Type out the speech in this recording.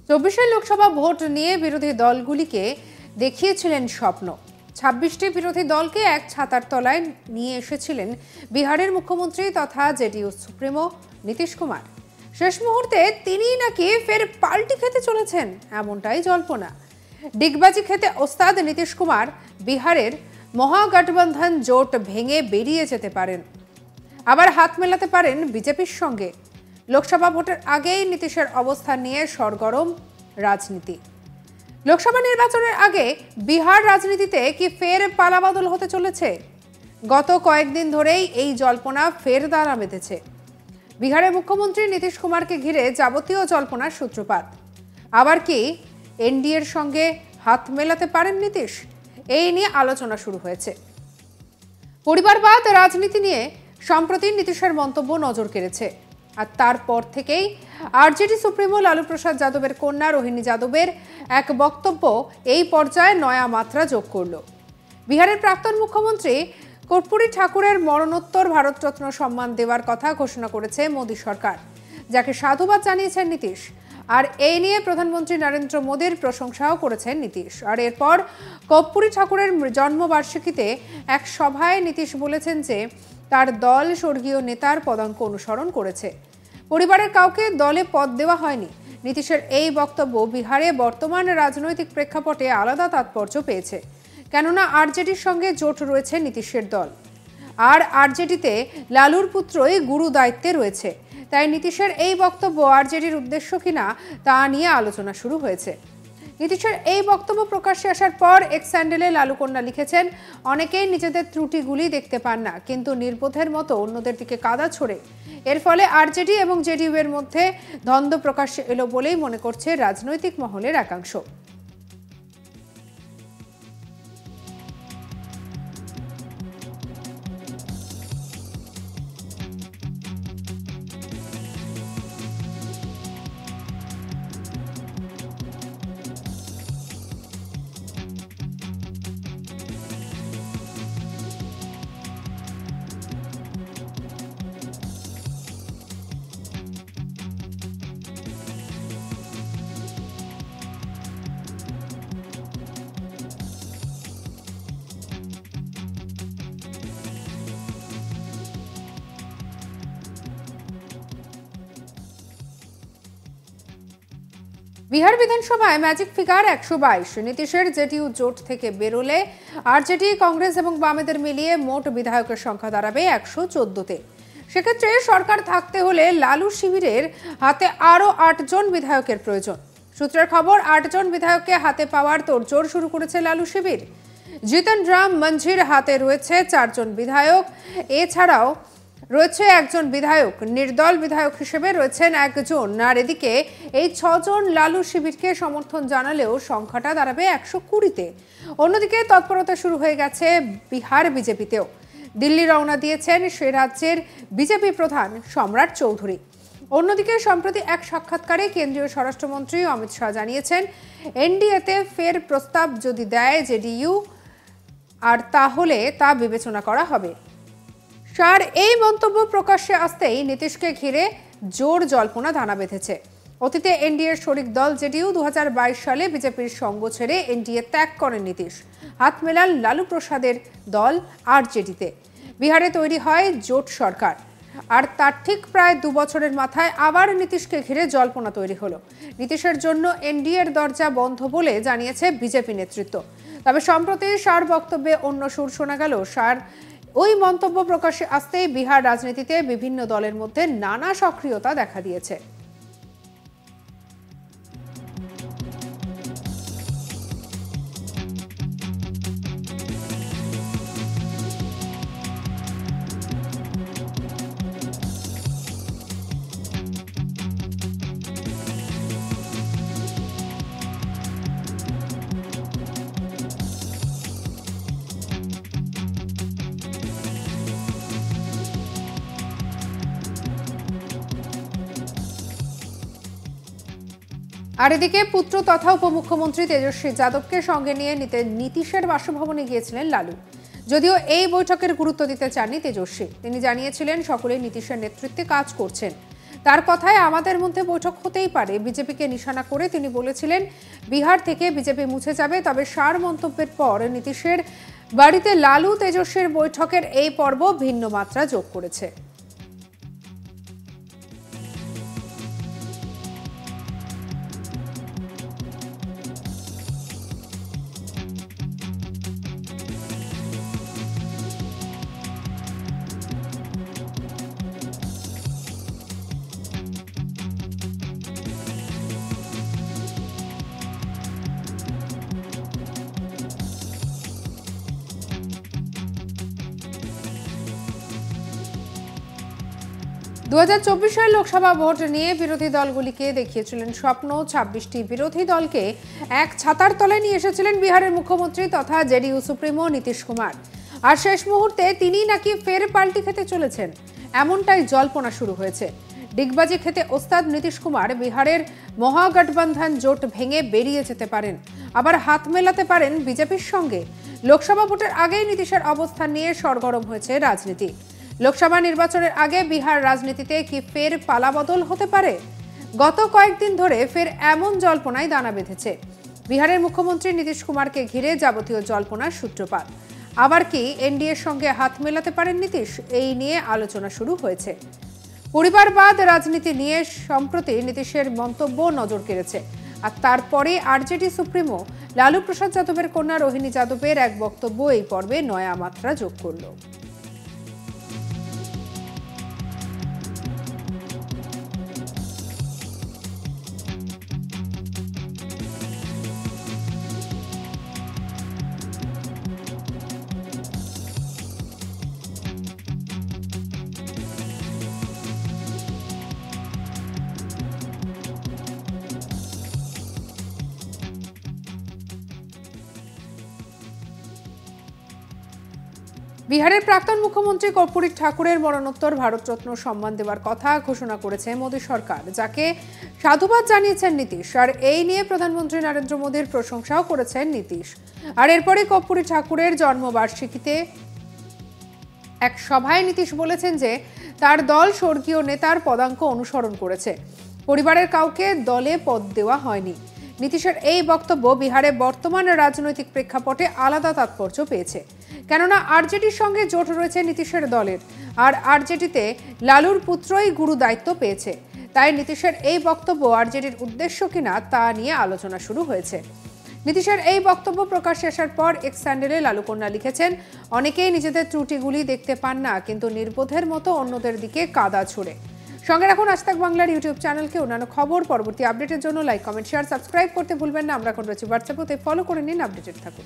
২৪ Lok Sabha vote নিয়ে বিরোধী দলগুলিকে দেখিয়েছিলেন স্বপ্ন। ২৬টি বিরোধী দলকে এক ছাতার তলায় নিয়ে এসেছিলেন বিহারের মুখ্যমন্ত্রী তথা জেডিইউ সুপ্রিমো নীতিশ কুমার। শেষ মুহূর্তে তিনি নাকি ফের পাল্টি খেতে চলেছেন, এমনটাই জল্পনা। ডিগবাজি খেতে ওস্তাদ নীতিশ কুমার বিহারের মহাগঠবন্ধন জোট ভেঙে বেরিয়ে যেতে পারেন, আবার হাত মেলাতে পারেন বিজেপির সঙ্গে। লোকসভা ভোটের আগেই নীতিশের অবস্থান নিয়ে সরগরম রাজনীতি। লোকসভা নির্বাচনের আগে বিহার রাজনীতিতে কি ফের পালাবদল হতে চলেছে? গত কয়েকদিন ধরেই এই জল্পনা ফের দানা বেঁধেছে। বিহারের মুখ্যমন্ত্রী নীতিশ কুমারকে ঘিরে যাবতীয় জল্পনার সূত্রপাত। আবার কি এনডিএর সঙ্গে হাত মেলাতে পারেন নীতিশ? এই নিয়ে আলোচনা শুরু হয়েছে। পরিবারবাদ রাজনীতি নিয়ে সম্প্রতি নীতিশের মন্তব্য নজর কেড়েছে। আর তারপর থেকেই আরজেডি সুপ্রিমো লালু প্রসাদ যাদবের কন্যা রোহিণী যাদবের এক বক্তব্য এই পর্যায়ে নয়া মাত্রা যোগ করল। বিহারের প্রাক্তন মুখ্যমন্ত্রী কর্পূরী ঠাকুরের মরণোত্তর ভারতরত্ন সম্মান দেওয়ার কথা ঘোষণা করেছে মোদী সরকার, যাকে সাধুবাদ জানিয়েছেন নীতিশ। আর এই নিয়ে প্রধানমন্ত্রী নরেন্দ্র মোদীর প্রশংসাও করেছেন নীতিশ। আর এরপর কর্পূরী ঠাকুরের জন্মবার্ষিকীতে এক সভায় নীতিশ বলেছেন যে তার দল স্বর্গীয় নেতার পদাঙ্ক অনুসরণ করেছে, পরিবারের কাউকে দলে পদ দেওয়া হয়নি। নীতিশের এই বক্তব্য বিহারে বর্তমান রাজনৈতিক প্রেক্ষাপটে আলাদা তাৎপর্য পেয়েছে, কেননা আরজেডির সঙ্গে জোট রয়েছে নীতিশের দল, আর আরজেডিতে লালুর পুত্রই গুরু দায়িত্বে রয়েছে। তাই নীতিশের এই বক্তব্য আরজেডির উদ্দেশ্য কিনা তা নিয়ে আলোচনা শুরু হয়েছে। নীতিশের এই বক্তব্য প্রকাশ্যে আসার পর এক্স হ্যান্ডেলে লালু কন্যা লিখেছেন, অনেকেই নিজেদের ত্রুটিগুলি দেখতে পান না, কিন্তু নির্বোধের মতো অন্যদের দিকে কাদা ছোড়ে। এর ফলে আরজেডি এবং জেডিইউ এর মধ্যে দ্বন্দ্ব প্রকাশ্যে এলো বলেই মনে করছে রাজনৈতিক মহলের একাংশ। বিহার বিধানসভায় ম্যাজিক ফিগার 122। নীতিশের জেডিইউ জোট থেকে বেরোলে আরজেডি, কংগ্রেস এবং বামেদের মিলিয়ে মোট বিধায়কের সংখ্যা দাঁড়াবে 114-তে। সেক্ষেত্রে সরকার থাকতে হলে লালু শিবিরের হাতে আরও 8 জন বিধায়কের প্রয়োজন। সূত্রের খবর, 8 জন বিধায়ককে হাতে পাওয়ার তোড়জোড় শুরু করেছে লালু শিবির। জিতন রাম মাঞ্ঝির হাতে রয়েছে 4 জন বিধায়ক, এছাড়াও রয়েছে একজন বিধায়ক, নির্দল বিধায়ক হিসেবে রয়েছেন একজন। আর এদিকে এই 6 জন লালু শিবিরকে সমর্থন জানালেও সংখ্যাটা দাঁড়াবে 120-তে। অন্যদিকে তৎপরতা শুরু হয়ে গেছে বিহার বিজেপিতেও। দিল্লি রওনা দিয়েছেন সে রাজ্যের বিজেপি প্রধান সম্রাট চৌধুরী। অন্যদিকে সম্প্রতি এক সাক্ষাৎকারে কেন্দ্রীয় স্বরাষ্ট্রমন্ত্রী অমিত শাহ জানিয়েছেন, এনডিএতে ফের প্রস্তাব যদি দেয় জেডিইউ আর তাহলে তা বিবেচনা করা হবে। শাহর এই মন্তব্য প্রকাশ্যে আসতেই নীতিশকে ঘিরে জোর জল্পনা দানা বেঁধেছে। অতীতে এনডিএর শরিক দল জেডিইউ 2022 সালে বিজেপির সঙ্গ ছেড়ে এনডিএ ত্যাগ করেন নীতিশ। হাত মেলান লালু প্রসাদের দল আরজেডিতে। বিহারে তৈরি হয় জোট সরকার। আর তার ঠিক প্রায় 2 বছরের মাথায় আবার নীতিশকে ঘিরে জল্পনা তৈরি হলো। নীতিশের জন্য এনডিএর দরজা বন্ধ বলে জানিয়েছে বিজেপি নেতৃত্ব। তবে সম্প্রতি শাহর বক্তব্যে অন্য সুর শোনা গেল। শাহর ওই মন্তব্য প্রকাশ্যে আসতেই বিহার রাজনীতিতে বিভিন্ন দলের মধ্যে নানা সক্রিয়তা দেখা দিয়েছে। আর এদিকে পুত্র তথা উপমুখ্যমন্ত্রী তেজস্বী যাদবকে সঙ্গে নিয়ে নীতিশের বাসভবনে গিয়েছিলেন লালু। যদিও এই বৈঠকের গুরুত্ব দিতে চাননি তেজস্বী। তিনি জানিয়েছিলেন সকলেই নীতিশের নেতৃত্বে কাজ করছেন। তার কথায় আমাদের মধ্যে বৈঠক হতেই পারে। বিজেপিকে নিশানা করে তিনি বলেছিলেন বিহার থেকে বিজেপি মুছে যাবে। তবে সার মন্তব্যের পর নীতিশের বাড়িতে লালু তেজস্বীর বৈঠকের এই পর্ব ভিন্ন মাত্রা যোগ করেছে। 2024 লোকসভা ভোট নিয়ে বিরোধী দলগুলিকে দেখিয়েছিলেন স্বপ্ন। 26টি বিরোধী দলকে এক ছাতার তলায় নিয়ে এসেছিলেন বিহারের মুখ্যমন্ত্রী তথা জেডিইউ সুপ্রিমো নীতিশ কুমার। আর শেষ মুহূর্তে তিনি নাকি ফের পাল্টি খেতে চলেছেন, এমনটাই জল্পনা শুরু হয়েছে। ডিগবাজি খেতে ওস্তাদ নীতিশ কুমার বিহারের মহাগঠবন্ধন জোট ভেঙে বেরিয়ে যেতে পারেন, আবার হাত মেলাতে পারেন বিজেপির সঙ্গে। লোকসভা ভোটের আগেই নীতিশের অবস্থান নিয়ে সরগরম হয়েছে রাজনীতি। লোকসভা নির্বাচনের আগে বিহার রাজনীতিতে কি ফের পালাবদল হতে পারে? গত কয়েকদিন ধরে ফের এমন জল্পনায় দানা বেঁধেছে। বিহারের মুখ্যমন্ত্রী নীতিশ কুমারকে ঘিরে যাবতীয় জল্পনার সূত্রপাত। আবার কি এনডিএর সঙ্গে হাত মেলাতে পারেন নীতিশ? এই নিয়ে আলোচনা শুরু হয়েছে। পরিবারবাদ রাজনীতি নিয়ে সম্প্রতি নীতিশের মন্তব্য নজর কেড়েছে। আর তারপরে আরজেডি সুপ্রিমো লালু প্রসাদ যাদবের কন্যা রোহিণী যাদবের এক বক্তব্য এই পর্বে নয়া মাত্রা যোগ করল। বিহারের প্রাক্তন মুখ্যমন্ত্রী কর্পূরী ঠাকুরের মরণোত্তর ভারতরত্ন সম্মান দেওয়ার কথা ঘোষণা করেছে মোদী সরকার, যাকে সাধুবাদ জানিয়েছেন নীতিশ। আর এই নিয়ে প্রধানমন্ত্রী নরেন্দ্র মোদীর প্রশংসাও করেছেন নীতিশ। আর এরপরে কর্পূরী ঠাকুরের জন্মবার্ষিকীতে এক সভায় নীতিশ বলেছেন যে তার দল স্বর্গীয় নেতার পদাঙ্ক অনুসরণ করেছে, পরিবারের কাউকে দলে পদ দেওয়া হয়নি। নীতিশের এই বক্তব্য বিহারে বর্তমান রাজনৈতিক প্রেক্ষাপটে আলাদা তাৎপর্য পেয়েছে, কেননা আরজেডির সঙ্গে জোট রয়েছে নীতিশের দলের, আর আরজেডিতে লালুর পুত্রই গুরু দায়িত্ব পেয়েছে। তাই নীতিশের এই বক্তব্য আরজেডির উদ্দেশ্য কিনা তা নিয়ে আলোচনা শুরু হয়েছে। নীতিশের এই বক্তব্য প্রকাশ্যে আসার পর এক্স স্যান্ডেলে লালু কন্যা লিখেছেন, অনেকেই নিজেদের ত্রুটিগুলি দেখতে পান না, কিন্তু নির্বোধের মতো অন্যদের দিকে কাদা ছুড়ে। সঙ্গে রাখুন আজ তাক বাংলার ইউটিউব চ্যানেলকে। অন্যান্য খবর পরবর্তী আপডেটের জন্য লাইক, কমেন্ট, শেয়ার, সাবস্ক্রাইব করতে ভুলবেন না। আমরা এখন রয়েছি হোয়াটসঅ্যাপে, ফলো করে নিন, আপডেটেড থাকুন।